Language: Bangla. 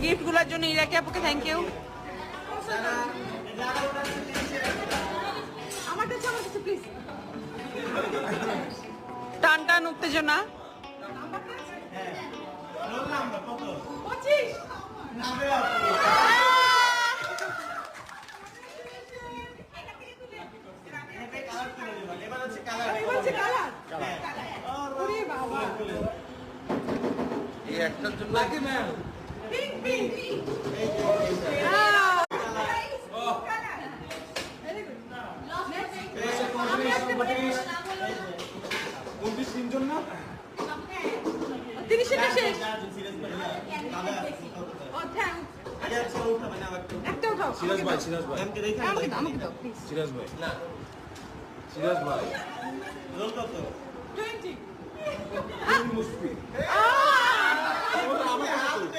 গিফটগুলোর জন্য ইরাকি আপুকে থ্যাংক ইউ। আমার কাছে প্লিজ। টান টান উত্তেজনা। এই একটার জন্য